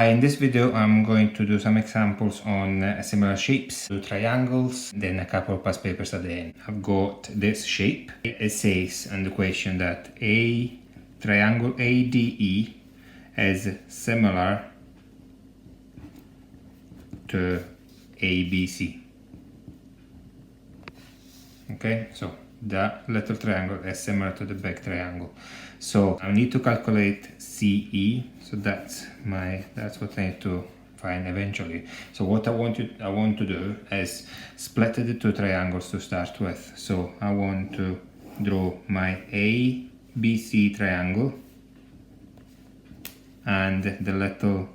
In this video I'm going to do some examples on similar shapes, two triangles, then a couple of past papers at the end. I've got this shape. It says in the question that a triangle ADE is similar to ABC. Okay, so that little triangle is similar to the big triangle. So I need to calculate CE. So that's what I need to find eventually. So what I want to do is split the two triangles to start with. So I want to draw my ABC triangle and the little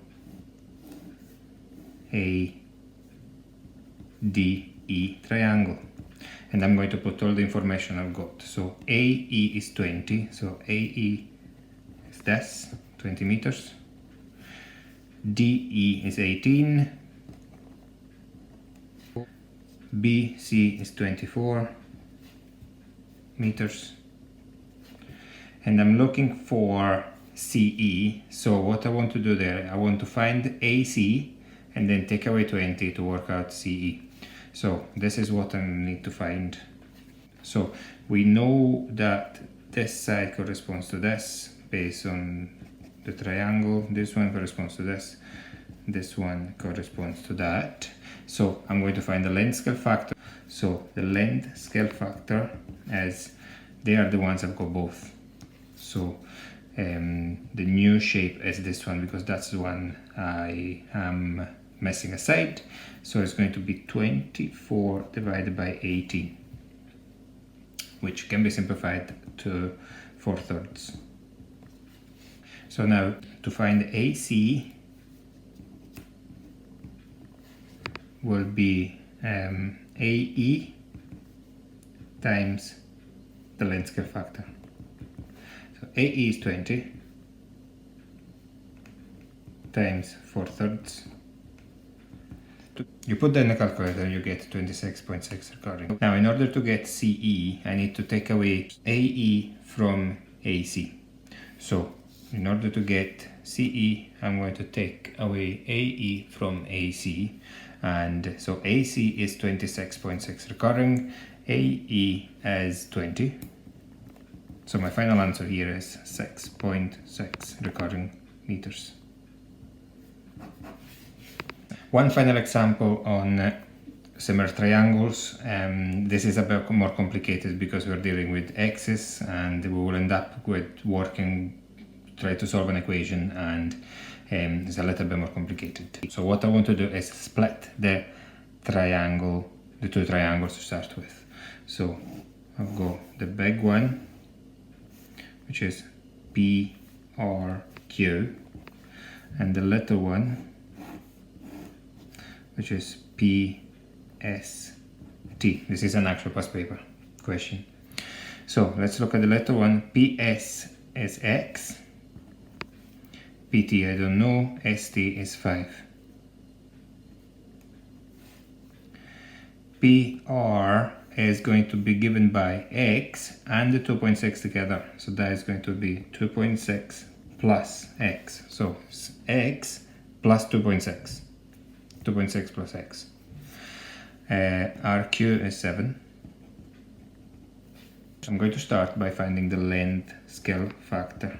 ADE triangle. And I'm going to put all the information I've got. So AE is 20, so AE is this, 20 meters. DE is 18. BC is 24 meters. And I'm looking for CE, so what I want to do there, I want to find AC and then take away 20 to work out CE. So this is what I need to find. So we know that this side corresponds to this based on the triangle. This one corresponds to this. This one corresponds to that. So I'm going to find the length scale factor. So the length scale factor is, they are the ones I've got both. So the new shape is this one because that's the one I am missing a side. So it's going to be 24 divided by 18, which can be simplified to 4/3. So now to find AC will be AE times the length scale factor. So AE is 20 times 4/3. You put that in the calculator and you get 26.6 recurring. Now in order to get CE, I need to take away AE from AC. So in order to get CE, I'm going to take away AE from AC. And so AC is 26.6 recurring, AE is 20. So my final answer here is 6.6 recurring meters. One final example on similar triangles. This is a bit more complicated because we're dealing with x's and we will end up with try to solve an equation, and it's a little bit more complicated. So what I want to do is split the two triangles to start with. So I've got the big one, which is PRQ, and the little one, which is PST. This is an actual past paper question. So let's look at the little one. PS is X, PT I don't know, ST is 5. PR is going to be given by X and the 2.6 together. So that is going to be 2.6 plus X. So X plus 2.6. 2.6 plus X. RQ is 7. So I'm going to start by finding the length scale factor.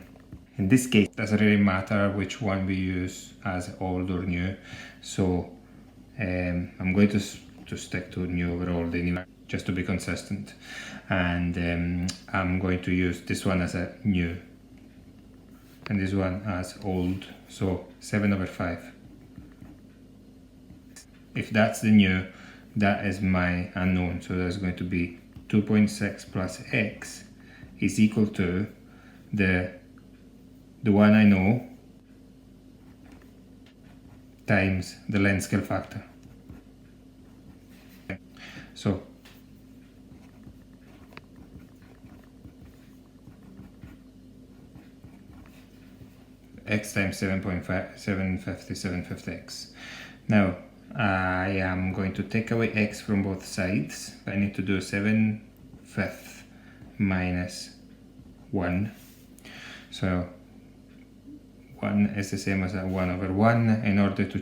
In this case, it doesn't really matter which one we use as old or new. So I'm going to stick to new overall anyway, just to be consistent. And I'm going to use this one as a new and this one as old. So 7/5. If that's the new, that is my unknown. So that's going to be 2.6 plus X is equal to the one I know times the length scale factor. So X times 750x. Now I am going to take away X from both sides. I need to do 7/5 minus 1. So 1 is the same as a 1 over 1. In order to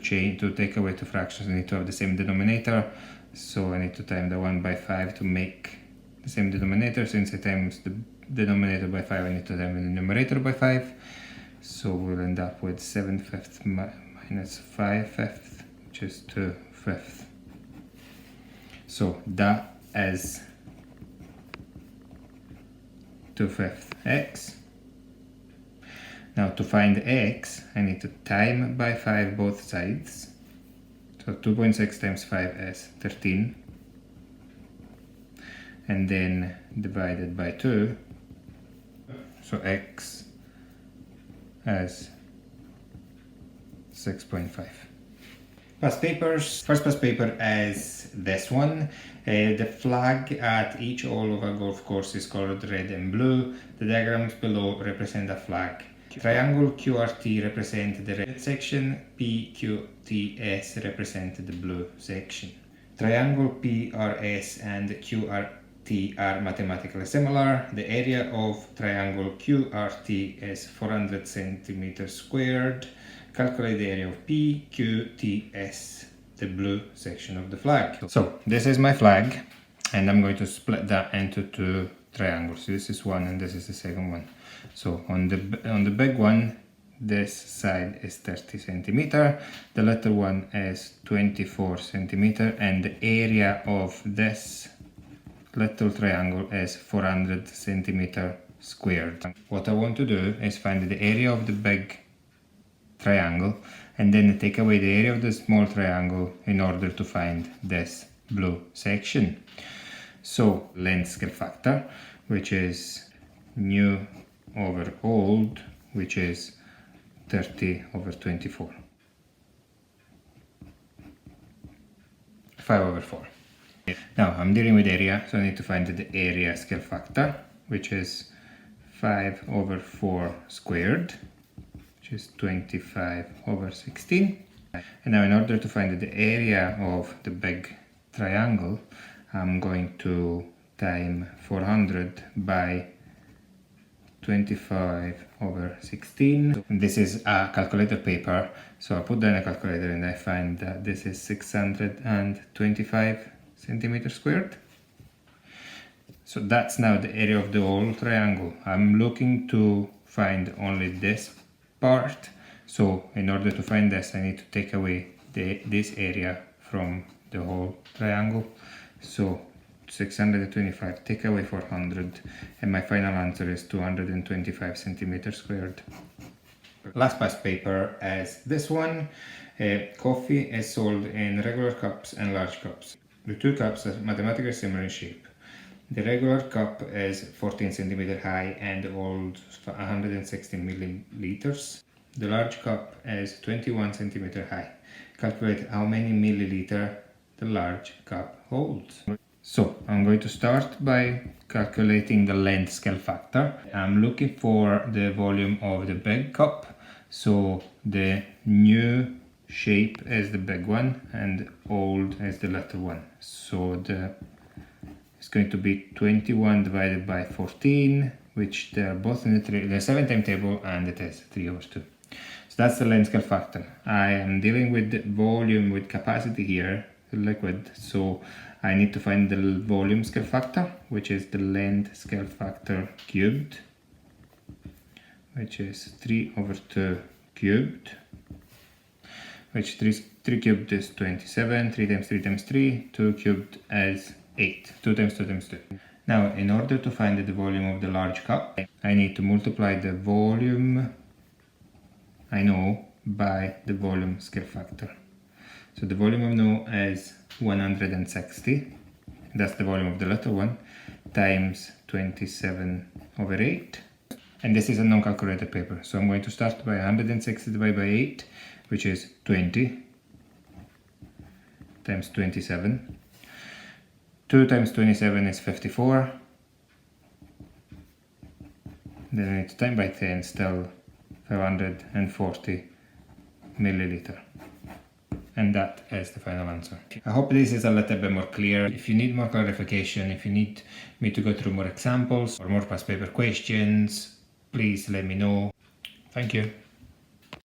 take away two fractions, I need to have the same denominator. So I need to times the 1 by 5 to make the same denominator. Since I times the denominator by 5, I need to times the numerator by 5. So we'll end up with 7/5 minus 5/5, which is 2/5. So that is 2/5 x. Now to find x, I need to time by 5 both sides. So 2.6 times 5 is 13. And then divided by 2. So x is 6.5. Past papers. First past paper is this one. The flag at each hole of a golf course is colored red and blue. The diagrams below represent a flag. Triangle QRT represent the red section, PQTS represent the blue section. Triangle PRS and QRT are mathematically similar. The area of triangle QRT is 400 centimeters squared. Calculate the area of PQTS, the blue section of the flag. So this is my flag, and I'm going to split that into two triangles. This is one and this is the second one. So on the big one, this side is 30 centimeter, the little one is 24 centimeter, and the area of this little triangle is 400 centimeter squared. What I want to do is find the area of the big triangle and then take away the area of the small triangle in order to find this blue section. So length scale factor, which is new over old, which is 30 over 24. 5 over 4. Now I'm dealing with area, so I need to find the area scale factor, which is 5 over 4 squared, which is 25 over 16. And now in order to find the area of the big triangle, I'm going to time 400 by 25 over 16. This is a calculator paper, so I put down a calculator and I find that this is 625 centimeters squared. So that's now the area of the whole triangle. I'm looking to find only this part, so in order to find this I need to take away this area from the whole triangle. So 625 take away 400 and my final answer is 225 centimeters squared. Last past paper is this one. Coffee is sold in regular cups and large cups. The two cups are mathematically similar in shape. The regular cup is 14 centimeter high and holds 160 milliliters. The large cup is 21 centimeter high. Calculate how many milliliter the large cup holds. So I'm going to start by calculating the length scale factor. I'm looking for the volume of the big cup. So the new shape is the big one and old is the little one. So it's going to be 21 divided by 14, which they're both in the 7 timetable, and it is 3 over 2. So that's the length scale factor. I am dealing with the volume with capacity here, the liquid, so I need to find the volume scale factor, which is the length scale factor cubed, which is 3 over 2 cubed, which 3 cubed is 27, 3 times 3 times 3, 2 cubed is 8, 2 times 2 times 2. Now, in order to find the volume of the large cup, I need to multiply the volume I know by the volume scale factor. So the volume I know is 160, that's the volume of the little one, times 27 over 8. And this is a non-calculated paper, so I'm going to start by 160 divided by 8, which is 20, times 27. 2 times 27 is 54. Then I need to time by 10, still 540 milliliter. And that is the final answer. I hope this is a little bit more clear. If you need more clarification, if you need me to go through more examples or more past paper questions, please let me know. Thank you.